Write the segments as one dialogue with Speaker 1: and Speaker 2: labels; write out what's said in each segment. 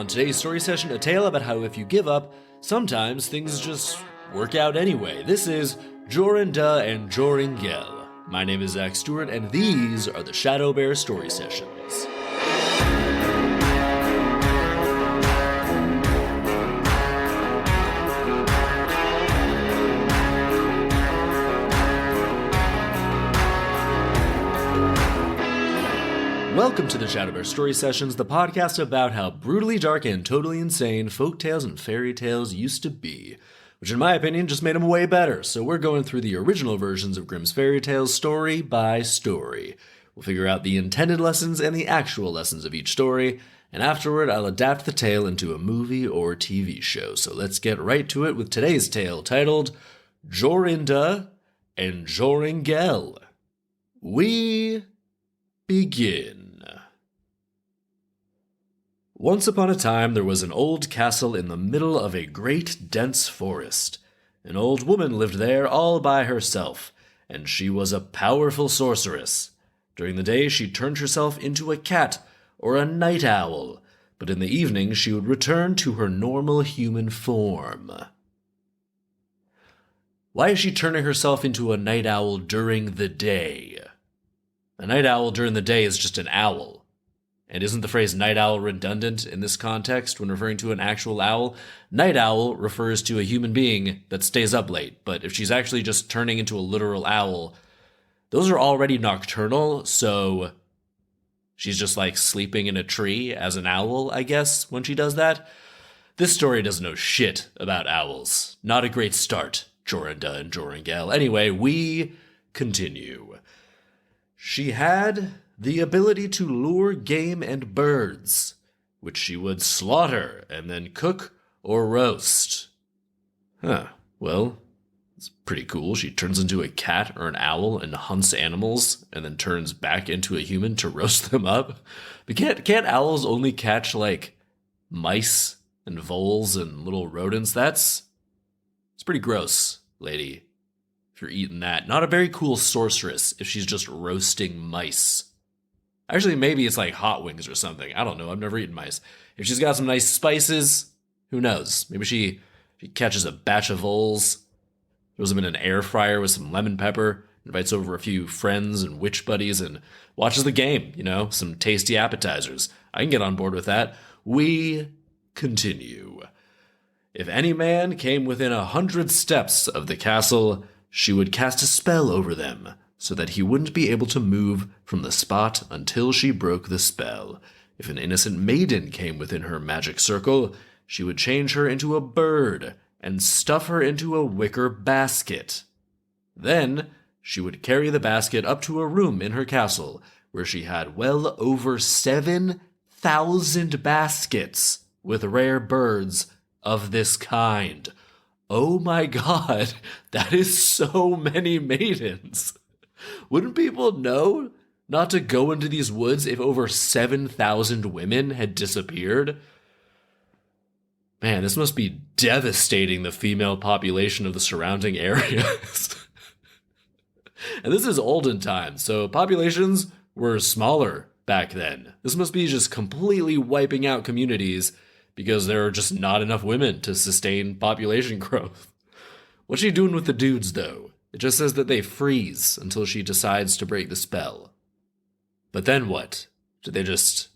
Speaker 1: On today's story session, a tale about how if you give up, sometimes things just work out anyway. This is Jorinda and Joringel. My name is Zach Stewart, and these are the ShadowBear Story Sessions. Welcome to the ShadowBear Story Sessions, the podcast about how brutally dark and totally insane folktales and fairy tales used to be, which in my opinion just made them way better. So we're going through the original versions of Grimm's fairy tales story by story. We'll figure out the intended lessons and the actual lessons of each story, and afterward I'll adapt the tale into a movie or TV show. So let's get right to it with today's tale titled Jorinda and Joringel. We begin. Once upon a time there was an old castle in the middle of a great dense forest. An old woman lived there all by herself, and she was a powerful sorceress. During the day she turned herself into a cat or a night owl, but in the evening she would return to her normal human form. Why is she turning herself into a night owl during the day? A night owl during the day is just an owl. And isn't the phrase night owl redundant in this context when referring to an actual owl? Night owl refers to a human being that stays up late, but if she's actually just turning into a literal owl, those are already nocturnal, so she's just like sleeping in a tree as an owl, I guess, when she does that. This story doesn't know shit about owls. Not a great start, Jorinda and Joringel. Anyway, we continue. She had the ability to lure game and birds, which she would slaughter and then cook or roast. Well, it's pretty cool. She turns into a cat or an owl and hunts animals and then turns back into a human to roast them up. But can't owls only catch, like, mice and voles and little rodents? It's pretty gross, lady, if you're eating that. Not a very cool sorceress if she's just roasting mice. Actually, maybe it's like hot wings or something. I don't know. I've never eaten mice. If she's got some nice spices, who knows? Maybe she catches a batch of voles, throws them in an air fryer with some lemon pepper, invites over a few friends and witch buddies, and watches the game, some tasty appetizers. I can get on board with that. We continue. If any man came within 100 steps of the castle, she would cast a spell over them, so that he wouldn't be able to move from the spot until she broke the spell. If an innocent maiden came within her magic circle, she would change her into a bird and stuff her into a wicker basket. Then she would carry the basket up to a room in her castle, where she had well over 7,000 baskets with rare birds of this kind. Oh my god, that is so many maidens. Wouldn't people know not to go into these woods if over 7,000 women had disappeared? Man, this must be devastating the female population of the surrounding areas. And this is olden times, so populations were smaller back then. This must be just completely wiping out communities because there are just not enough women to sustain population growth. What's she doing with the dudes, though? It just says that they freeze until she decides to break the spell. But then what? Do they just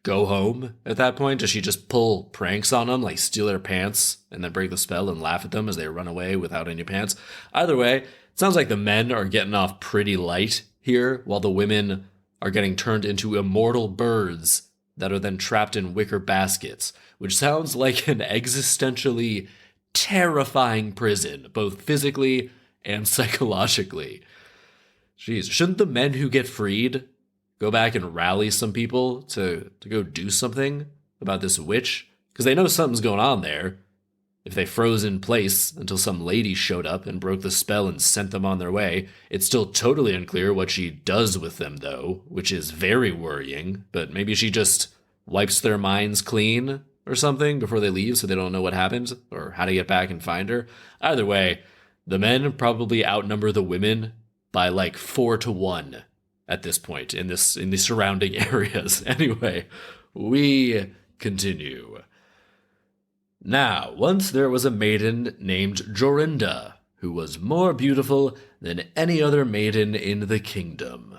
Speaker 1: go home at that point? Does she just pull pranks on them, like steal their pants and then break the spell and laugh at them as they run away without any pants? Either way, it sounds like the men are getting off pretty light here, while the women are getting turned into immortal birds that are then trapped in wicker baskets, which sounds like an existentially terrifying prison, both physically and psychologically. Jeez, shouldn't the men who get freed go back and rally some people to go do something about this witch? Because they know something's going on there. If they froze in place until some lady showed up and broke the spell and sent them on their way, it's still totally unclear what she does with them, though, which is very worrying. But maybe she just wipes their minds clean or something before they leave so they don't know what happened or how to get back and find her. Either way, the men probably outnumber the women by like 4-1 at this point in the surrounding areas. Anyway, we continue. Now, once there was a maiden named Jorinda, who was more beautiful than any other maiden in the kingdom.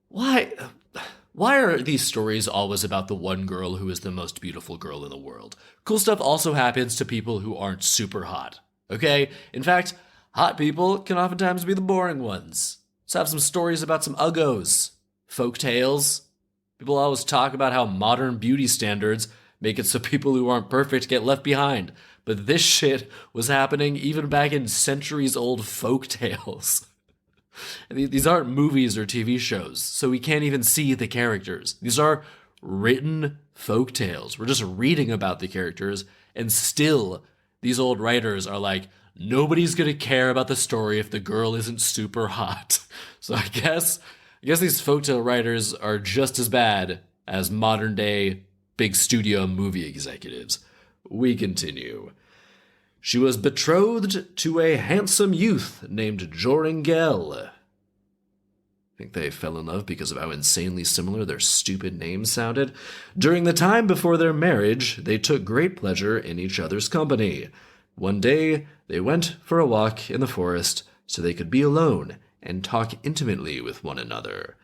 Speaker 1: Why are these stories always about the one girl who is the most beautiful girl in the world? Cool stuff also happens to people who aren't super hot, okay? In fact, hot people can oftentimes be the boring ones. Let's have some stories about some uggos, folk tales. People always talk about how modern beauty standards make it so people who aren't perfect get left behind. But this shit was happening even back in centuries-old folk tales. These aren't movies or TV shows, so we can't even see the characters. These are written folk tales. We're just reading about the characters, and still, these old writers are like, nobody's gonna care about the story if the girl isn't super hot. So I guess these folktale writers are just as bad as modern-day big studio movie executives. We continue. She was betrothed to a handsome youth named Joringel. I think they fell in love because of how insanely similar their stupid names sounded. During the time before their marriage, they took great pleasure in each other's company. One day, they went for a walk in the forest so they could be alone and talk intimately with one another.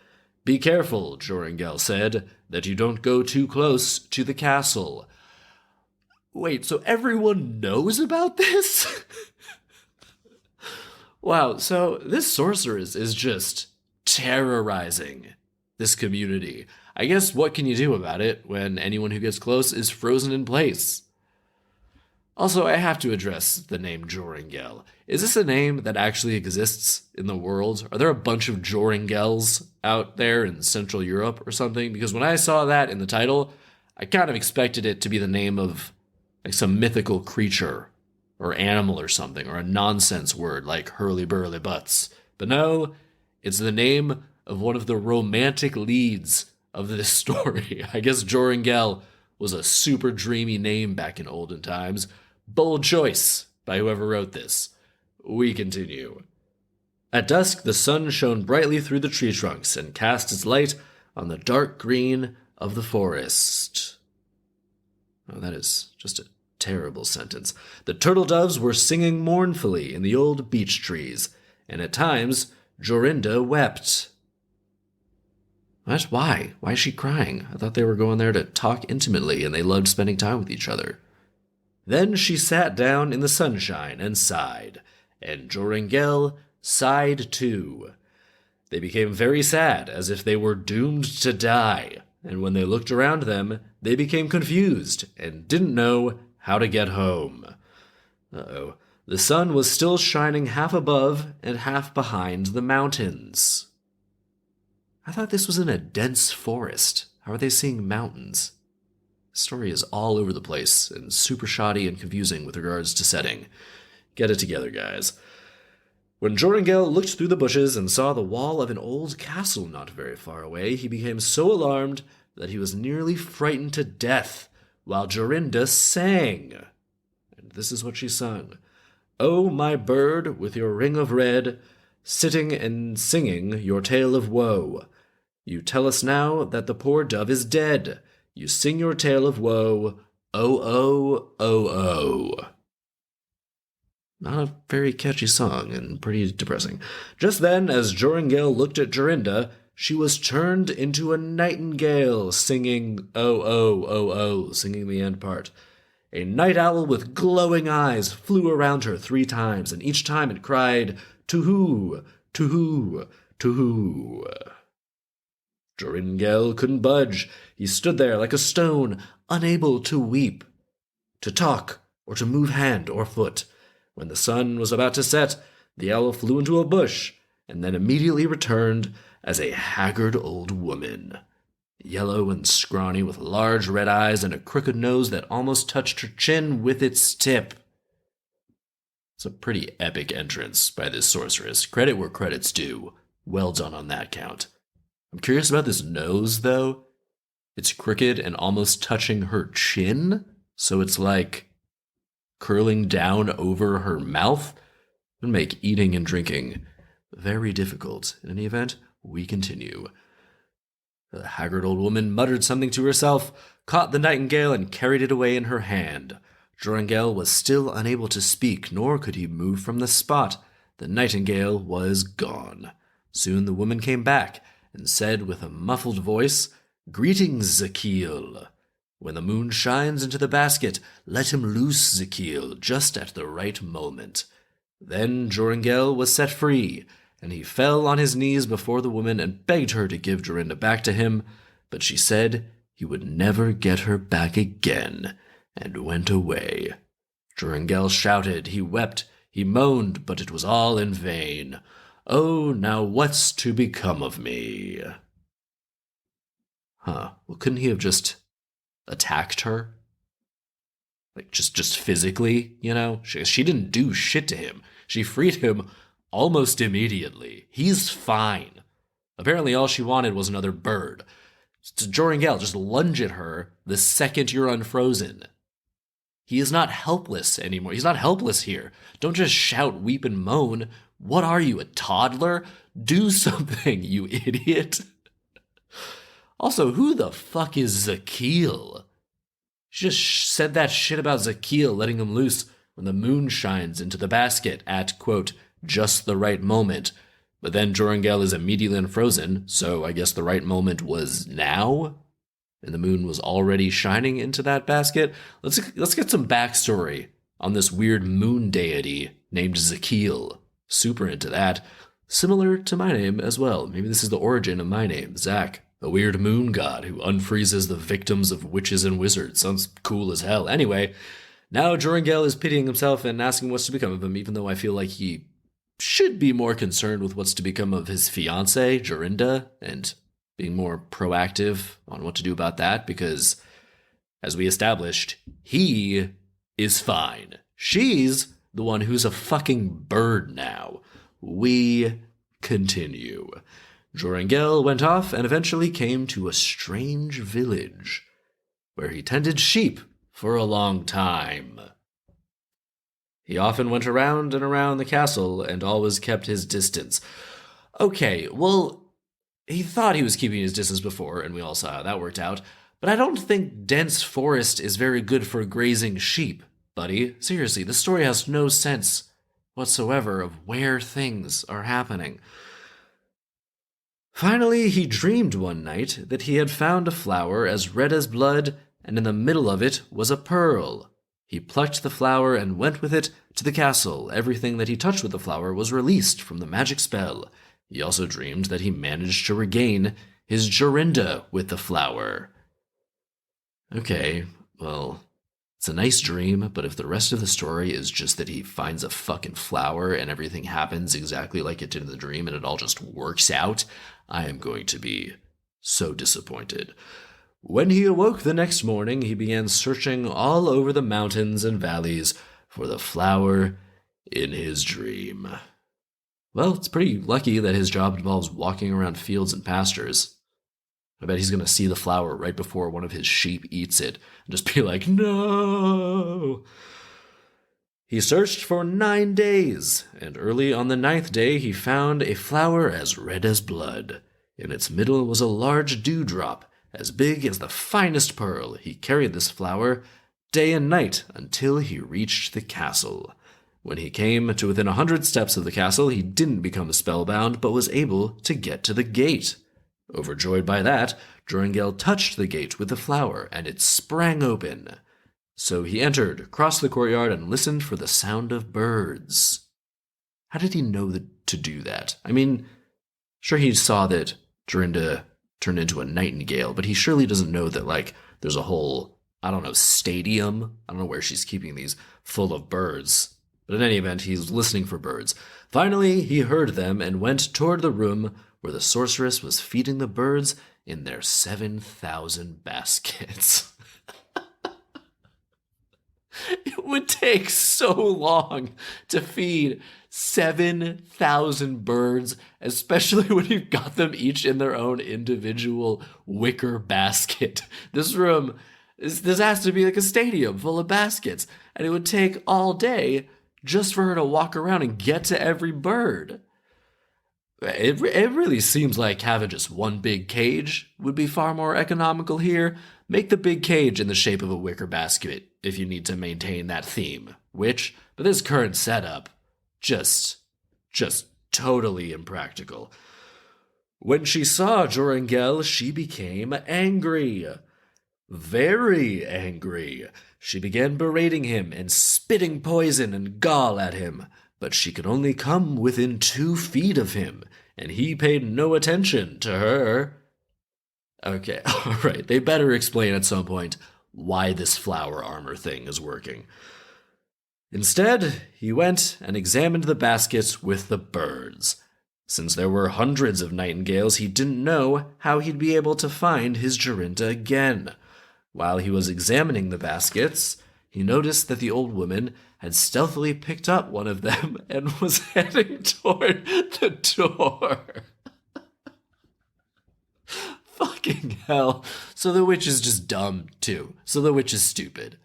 Speaker 1: Be careful, Joringel said, that you don't go too close to the castle. Wait, so everyone knows about this? Wow, so this sorceress is just terrorizing this community. I guess what can you do about it when anyone who gets close is frozen in place? Also, I have to address the name Joringel. Is this a name that actually exists in the world? Are there a bunch of Joringels out there in Central Europe or something? Because when I saw that in the title, I kind of expected it to be the name of like some mythical creature or animal or something, or a nonsense word like hurly-burly butts. But no, it's the name of one of the romantic leads of this story. I guess Joringel was a super dreamy name back in olden times. Bold choice by whoever wrote this. We continue. At dusk, the sun shone brightly through the tree trunks and cast its light on the dark green of the forest. Oh, that is just a terrible sentence. The turtle doves were singing mournfully in the old beech trees, and at times Jorinda wept. What? Why? Why is she crying? I thought they were going there to talk intimately and they loved spending time with each other. Then she sat down in the sunshine and sighed, and Joringel sighed too. They became very sad, as if they were doomed to die, and when they looked around them, they became confused and didn't know how to get home. Uh-oh. The sun was still shining half above and half behind the mountains. I thought this was in a dense forest. How are they seeing mountains? The story is all over the place and super shoddy and confusing with regards to setting. Get it together, guys. When Joringel looked through the bushes and saw the wall of an old castle not very far away, he became so alarmed that he was nearly frightened to death, while Jorinda sang. And this is what she sung. "Oh, my bird, with your ring of red, sitting and singing your tale of woe. You tell us now that the poor dove is dead. You sing your tale of woe. Oh, oh, oh, oh." Not a very catchy song and pretty depressing. Just then, as Joringel looked at Jorinda, she was turned into a nightingale, singing oh, oh, oh, oh, singing the end part. A night owl with glowing eyes flew around her 3 times, and each time it cried, "To-hoo, to-hoo, to-hoo." Joringel couldn't budge. He stood there like a stone, unable to weep, to talk, or to move hand or foot. When the sun was about to set, the owl flew into a bush, and then immediately returned as a haggard old woman, yellow and scrawny with large red eyes and a crooked nose that almost touched her chin with its tip. It's a pretty epic entrance by this sorceress. Credit where credit's due. Well done on that count. I'm curious about this nose, though. It's crooked and almost touching her chin, so it's like curling down over her mouth. It would make eating and drinking very difficult. In any event, we continue. The haggard old woman muttered something to herself, caught the nightingale, and carried it away in her hand. Joringel was still unable to speak, nor could he move from the spot. The nightingale was gone. Soon the woman came back, and said with a muffled voice, "Greetings, Zakiel. When the moon shines into the basket, let him loose, Zakiel, just at the right moment." Then Joringel was set free, and he fell on his knees before the woman and begged her to give Jorinda back to him, but she said he would never get her back again, and went away. Joringel shouted, he wept, he moaned, but it was all in vain. "Oh, now what's to become of me?" Well, couldn't he have just attacked her? Like, just physically, you know? She didn't do shit to him. She freed him almost immediately. He's fine. Apparently all she wanted was another bird. Joringel, just lunge at her the second you're unfrozen. He is not helpless anymore. He's not helpless here. Don't just shout, weep, and moan. What are you, a toddler? Do something, you idiot. Also, who the fuck is Zakiel? She just said that shit about Zakiel letting him loose when the moon shines into the basket at, quote, just the right moment. But then Joringel is immediately unfrozen, so I guess the right moment was now? And the moon was already shining into that basket? Let's get some backstory on this weird moon deity named Zakiel. Super into that. Similar to my name as well. Maybe this is the origin of my name, Zach. A weird moon god who unfreezes the victims of witches and wizards. Sounds cool as hell. Anyway, now Joringel is pitying himself and asking what's to become of him, even though I feel like he should be more concerned with what's to become of his fiancée, Jorinda, and being more proactive on what to do about that, because, as we established, he is fine. She's the one who's a fucking bird now. We continue. Joringel went off and eventually came to a strange village, where he tended sheep for a long time. He often went around and around the castle and always kept his distance. Okay, well, he thought he was keeping his distance before, and we all saw how that worked out, but I don't think dense forest is very good for grazing sheep, buddy. Seriously, the story has no sense whatsoever of where things are happening. Finally, he dreamed one night that he had found a flower as red as blood, and in the middle of it was a pearl. He plucked the flower and went with it to the castle. Everything that he touched with the flower was released from the magic spell. He also dreamed that he managed to regain his Jorinda with the flower. Okay, well, it's a nice dream, but if the rest of the story is just that he finds a fucking flower and everything happens exactly like it did in the dream and it all just works out, I am going to be so disappointed. When he awoke the next morning, he began searching all over the mountains and valleys for the flower in his dream. Well, it's pretty lucky that his job involves walking around fields and pastures. I bet he's going to see the flower right before one of his sheep eats it and just be like, no! He searched for 9 days, and early on the 9th day he found a flower as red as blood. In its middle was a large dewdrop, as big as the finest pearl. He carried this flower day and night until he reached the castle. When he came to within 100 steps of the castle, he didn't become spellbound, but was able to get to the gate. Overjoyed by that, Joringel touched the gate with the flower, and it sprang open. So he entered, crossed the courtyard, and listened for the sound of birds. How did he know to do that? I mean, sure, he saw that Jorinda turned into a nightingale, but he surely doesn't know that, like, there's a whole, I don't know, stadium? I don't know where she's keeping these, full of birds. But in any event, he's listening for birds. Finally, he heard them and went toward the room where the sorceress was feeding the birds in their 7,000 baskets. It would take so long to feed 7,000 birds, especially when you've got them each in their own individual wicker basket. This has to be like a stadium full of baskets, and it would take all day just for her to walk around and get to every bird. It really seems like having just one big cage would be far more economical here. Make the big cage in the shape of a wicker basket if you need to maintain that theme. Which, but this current setup, just totally impractical. When she saw Joringel, she became angry. Very angry. She began berating him and spitting poison and gall at him, but she could only come within 2 feet of him, and he paid no attention to her. Okay, alright, they better explain at some point why this flower armor thing is working. Instead, he went and examined the baskets with the birds. Since there were hundreds of nightingales, he didn't know how he'd be able to find his Jorinda again. While he was examining the baskets, he noticed that the old woman had stealthily picked up one of them and was heading toward the door. Fucking hell. So the witch is just dumb, too. So the witch is stupid.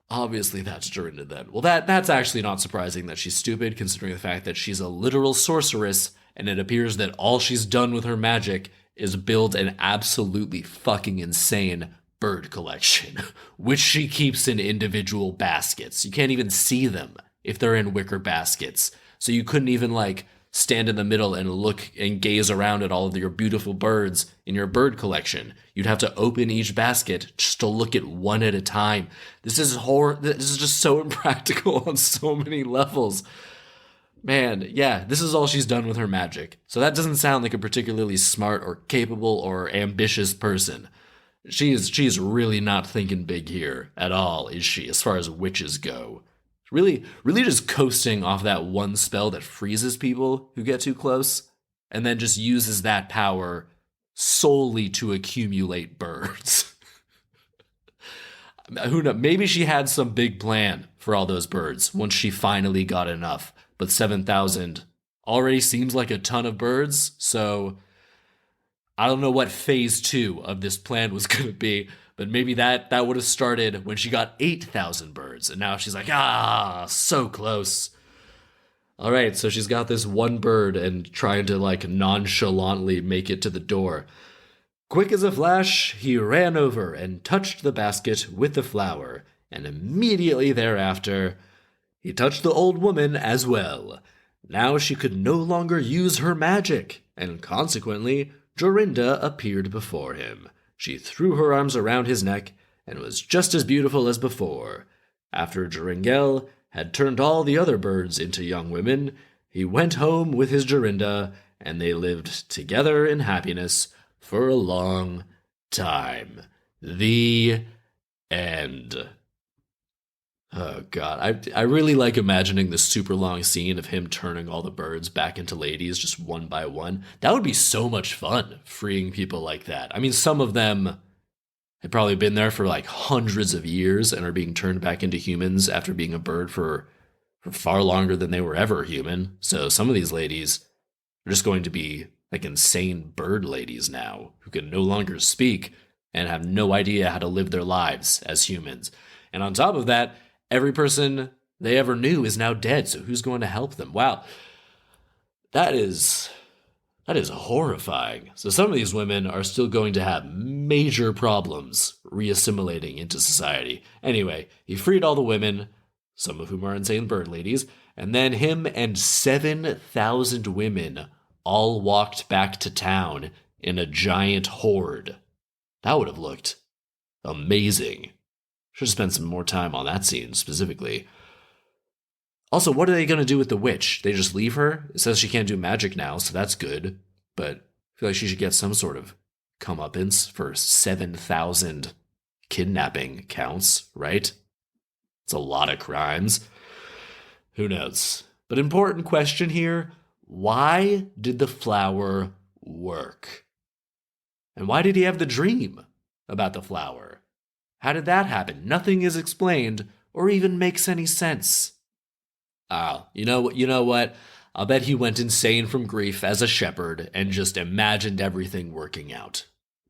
Speaker 1: Obviously, that's Jorinda then. Well, that's actually not surprising that she's stupid, considering the fact that she's a literal sorceress, and it appears that all she's done with her magic is build an absolutely fucking insane bird collection, which she keeps in individual baskets. You can't even see them if they're in wicker baskets. So you couldn't even, stand in the middle and look and gaze around at all of your beautiful birds in your bird collection. You'd have to open each basket just to look at one at a time. This is just so impractical on so many levels. Man, yeah, this is all she's done with her magic. So that doesn't sound like a particularly smart or capable or ambitious person. She's really not thinking big here at all, is she, as far as witches go? Really just coasting off that one spell that freezes people who get too close, and then just uses that power solely to accumulate birds. Who knows? Maybe she had some big plan for all those birds once she finally got enough, but 7,000 already seems like a ton of birds, so I don't know what phase 2 of this plan was going to be, but maybe that would have started when she got 8,000 birds, and now she's like, so close. All right, so she's got this one bird and trying to, nonchalantly make it to the door. Quick as a flash, he ran over and touched the basket with the flower, and immediately thereafter, he touched the old woman as well. Now she could no longer use her magic, and consequently, Jorinda appeared before him. She threw her arms around his neck and was just as beautiful as before. After Joringel had turned all the other birds into young women, he went home with his Jorinda, and they lived together in happiness for a long time. The end. Oh, God. I really like imagining this super long scene of him turning all the birds back into ladies just one by one. That would be so much fun, freeing people like that. I mean, some of them had probably been there for hundreds of years and are being turned back into humans after being a bird for far longer than they were ever human. So some of these ladies are just going to be insane bird ladies now who can no longer speak and have no idea how to live their lives as humans. And on top of that, every person they ever knew is now dead, so who's going to help them? Wow. That is horrifying. So some of these women are still going to have major problems reassimilating into society. Anyway, he freed all the women, some of whom are insane bird ladies, and then him and 7,000 women all walked back to town in a giant horde. That would have looked amazing. Should have spent some more time on that scene specifically. Also, what are they going to do with the witch? They just leave her? It says she can't do magic now, so that's good. But I feel like she should get some sort of comeuppance for 7,000 kidnapping counts, right? It's a lot of crimes. Who knows? But important question here, why did the flower work? And why did he have the dream about the flower? How did that happen? Nothing is explained or even makes any sense. You know what? I'll bet he went insane from grief as a shepherd and just imagined everything working out.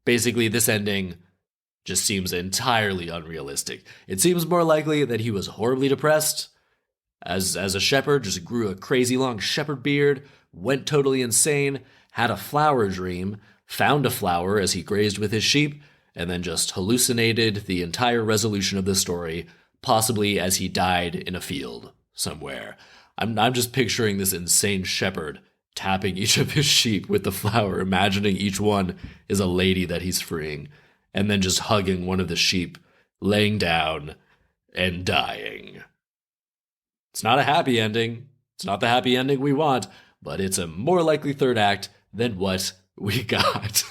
Speaker 1: Basically, this ending just seems entirely unrealistic. It seems more likely that he was horribly depressed As a shepherd, just grew a crazy long shepherd beard, went totally insane, had a flower dream, found a flower as he grazed with his sheep, and then just hallucinated the entire resolution of the story, possibly as he died in a field somewhere. I'm just picturing this insane shepherd tapping each of his sheep with the flower, imagining each one is a lady that he's freeing, and then just hugging one of the sheep, laying down, and dying. It's not a happy ending. It's not the happy ending we want, but it's a more likely third act than what we got.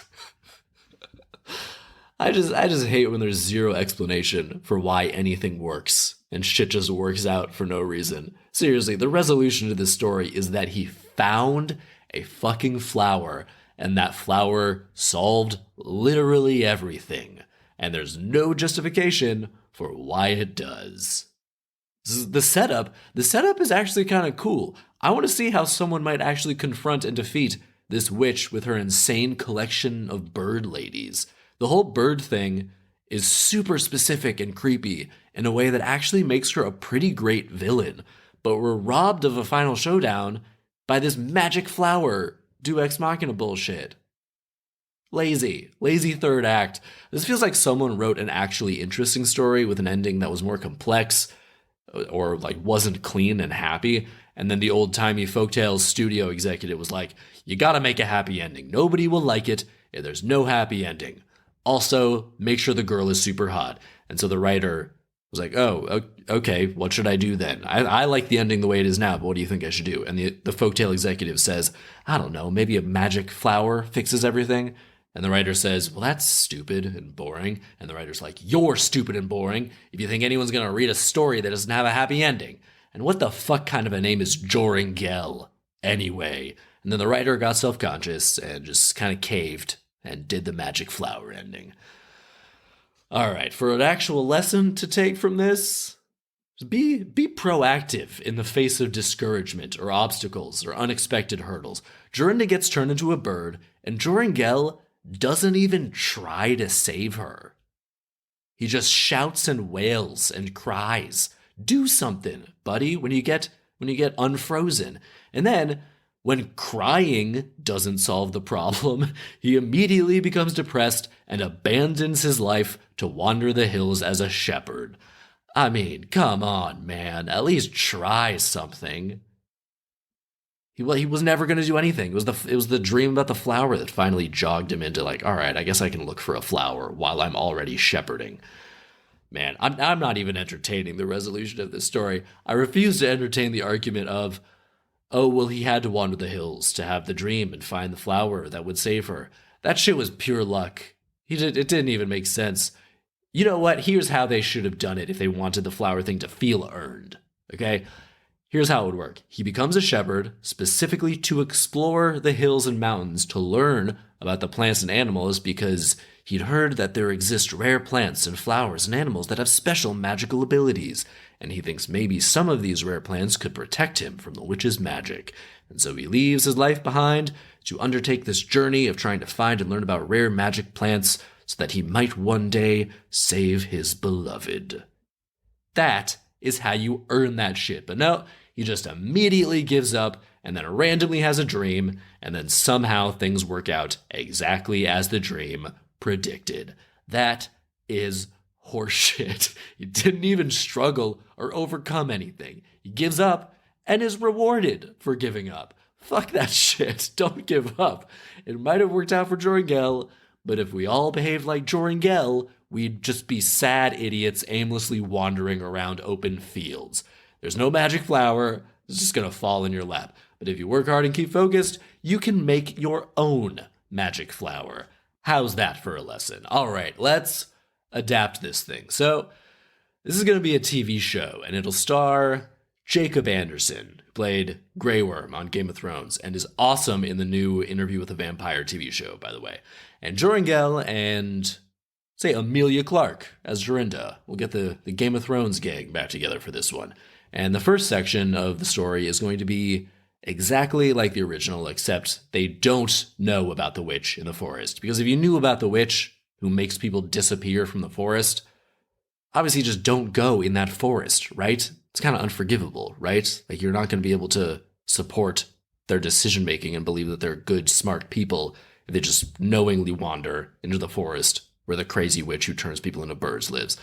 Speaker 1: I just hate when there's zero explanation for why anything works and shit just works out for no reason. Seriously, the resolution to this story is that he found a fucking flower, and that flower solved literally everything. And there's no justification for why it does. The setup is actually kind of cool. I want to see how someone might actually confront and defeat this witch with her insane collection of bird ladies. The whole bird thing is super specific and creepy in a way that actually makes her a pretty great villain, but we're robbed of a final showdown by this magic flower do ex machina bullshit. Lazy third act. This feels like someone wrote an actually interesting story with an ending that was more complex or like wasn't clean and happy, and then the old-timey folktales studio executive was like, you gotta make a happy ending. Nobody will like it if there's no happy ending. Also, make sure the girl is super hot. And so the writer was like, oh, okay, what should I do then? I like the ending the way it is now, but what do you think I should do? And the folktale executive says, I don't know, maybe a magic flower fixes everything. And the writer says, well, that's stupid and boring. And the writer's like, you're stupid and boring if you think anyone's going to read a story that doesn't have a happy ending. And what the fuck kind of a name is Joringel anyway? And then the writer got self-conscious and just kind of caved and did the magic flower ending. All right, for an actual lesson to take from this, be proactive in the face of discouragement or obstacles or unexpected hurdles. Jorinda gets turned into a bird, and Joringel doesn't even try to save her. He just shouts and wails and cries. Do something, buddy, when you get unfrozen. And then, when crying doesn't solve the problem, he immediately becomes depressed and abandons his life to wander the hills as a shepherd. I mean, come on, man. At least try something. He was never going to do anything. It was the dream about the flower that finally jogged him into like, all right, I guess I can look for a flower while I'm already shepherding. Man, I'm not even entertaining the resolution of this story. I refuse to entertain the argument of, oh, well, he had to wander the hills to have the dream and find the flower that would save her. That shit was pure luck. It didn't even make sense. You know what? Here's how they should have done it if they wanted the flower thing to feel earned. Okay? Here's how it would work. He becomes a shepherd specifically to explore the hills and mountains to learn about the plants and animals because he'd heard that there exist rare plants and flowers and animals that have special magical abilities, and he thinks maybe some of these rare plants could protect him from the witch's magic. And so he leaves his life behind to undertake this journey of trying to find and learn about rare magic plants so that he might one day save his beloved. That is how you earn that shit. But no, he just immediately gives up and then randomly has a dream, and then somehow things work out exactly as the dream predicted. That is horseshit. He didn't even struggle or overcome anything. He gives up and is rewarded for giving up. Fuck that shit. Don't give up. It might have worked out for Joringel, but if we all behaved like Joringel, we'd just be sad idiots aimlessly wandering around open fields. There's no magic flower. It's just going to fall in your lap. But if you work hard and keep focused, you can make your own magic flower. How's that for a lesson? All right, let's adapt this thing. So this is going to be a TV show, and it'll star Jacob Anderson, who played Grey Worm on Game of Thrones and is awesome in the new Interview with a Vampire TV show, by the way. And Joringel and, say, Emilia Clarke as Jorinda. We'll get the Game of Thrones gang back together for this one. And the first section of the story is going to be exactly like the original, except they don't know about the witch in the forest. Because if you knew about the witch who makes people disappear from the forest, obviously just don't go in that forest, right? it's kind of unforgivable, right? Like, you're not going to be able to support their decision making and believe that they're good, smart people if they just knowingly wander into the forest where the crazy witch who turns people into birds lives.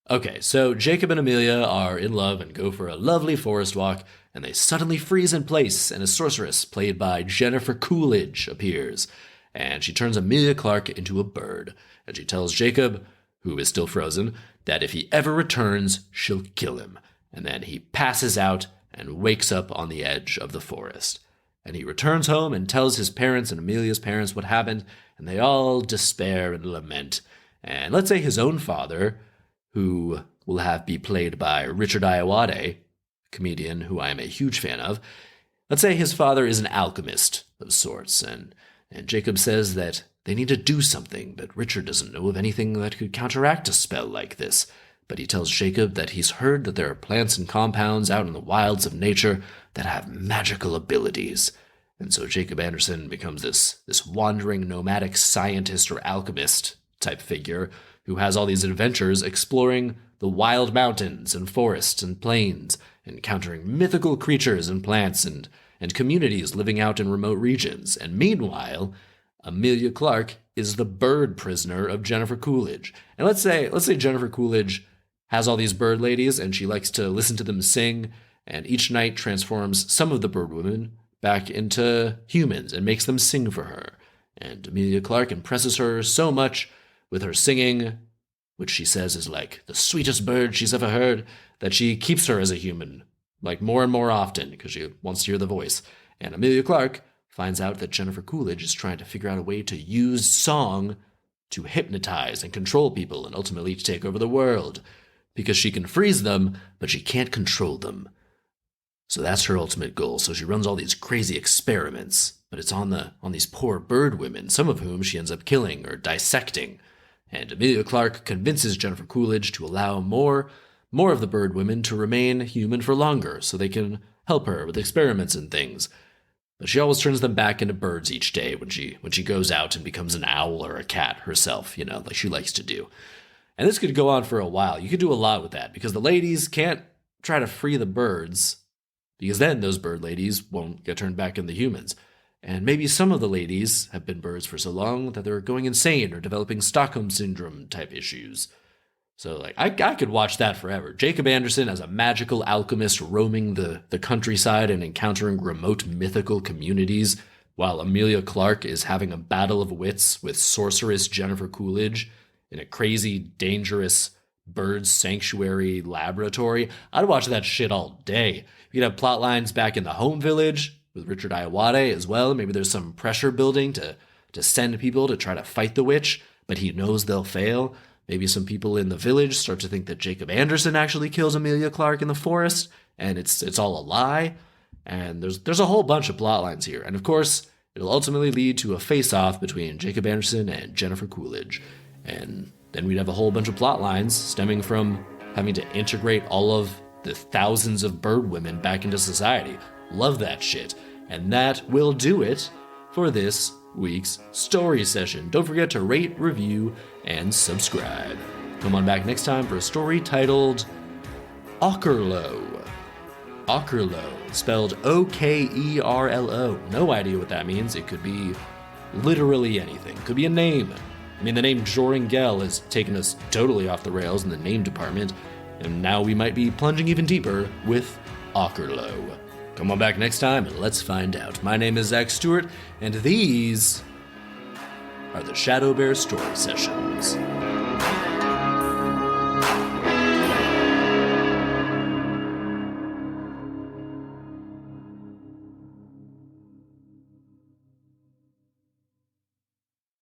Speaker 1: Okay, so Jacob and Amelia are in love and go for a lovely forest walk, and they suddenly freeze in place, and a sorceress, played by Jennifer Coolidge, appears. And she turns Amelia Clark into a bird, and she tells Jacob, who is still frozen, that if he ever returns, she'll kill him. And then he passes out and wakes up on the edge of the forest. And he returns home and tells his parents and Amelia's parents what happened, and they all despair and lament. And let's say his own father, who will have be played by Richard Ayoade, a comedian who I am a huge fan of. Let's say his father is an alchemist of sorts, and Jacob says that they need to do something, but Richard doesn't know of anything that could counteract a spell like this. But he tells Jacob that he's heard that there are plants and compounds out in the wilds of nature that have magical abilities. And so Jacob Anderson becomes this wandering nomadic scientist or alchemist type figure who has all these adventures exploring the wild mountains and forests and plains, encountering mythical creatures and plants and communities living out in remote regions. And meanwhile, Amelia Clark is the bird prisoner of Jennifer Coolidge. And let's say Jennifer Coolidge has all these bird ladies and she likes to listen to them sing, and each night transforms some of the bird women back into humans and makes them sing for her. And Amelia Clark impresses her so much with her singing, which she says is like the sweetest bird she's ever heard, that she keeps her as a human, like more and more often, because she wants to hear the voice. And Amelia Clark finds out that Jennifer Coolidge is trying to figure out a way to use song to hypnotize and control people and ultimately to take over the world, because she can freeze them, but she can't control them. So that's her ultimate goal. So she runs all these crazy experiments, but it's on these poor bird women, some of whom she ends up killing or dissecting. And Amelia Clark convinces Jennifer Coolidge to allow more of the bird women to remain human for longer so they can help her with experiments and things. But she always turns them back into birds each day when she goes out and becomes an owl or a cat herself, like she likes to do. And this could go on for a while. You could do a lot with that, because the ladies can't try to free the birds, because then those bird ladies won't get turned back into humans. And maybe some of the ladies have been birds for so long that they're going insane or developing Stockholm Syndrome type issues. So I could watch that forever. Jacob Anderson as a magical alchemist roaming the countryside and encountering remote mythical communities, while Amelia Clark is having a battle of wits with sorceress Jennifer Coolidge in a crazy, dangerous bird sanctuary laboratory. I'd watch that shit all day. You could have plot lines back in the home village with Richard Ayoade as well. Maybe there's some pressure building to send people to try to fight the witch, but he knows they'll fail. Maybe some people in the village start to think that Jacob Anderson actually kills Amelia Clark in the forest, and it's all a lie. And there's a whole bunch of plot lines here. And of course, it'll ultimately lead to a face-off between Jacob Anderson and Jennifer Coolidge. And then we'd have a whole bunch of plot lines stemming from having to integrate all of the thousands of bird women back into society. Love that shit. And that will do it for this week's story session. Don't forget to rate, review, and subscribe. Come on back next time for a story titled Okerlo. Okerlo, spelled O-K-E-R-L-O. No idea what that means. It could be literally anything. Could be a name. I mean, the name Joringel has taken us totally off the rails in the name department, and now we might be plunging even deeper with Okerlo. Come on back next time and let's find out. My name is Zach Stewart, and these are the ShadowBear Story Sessions.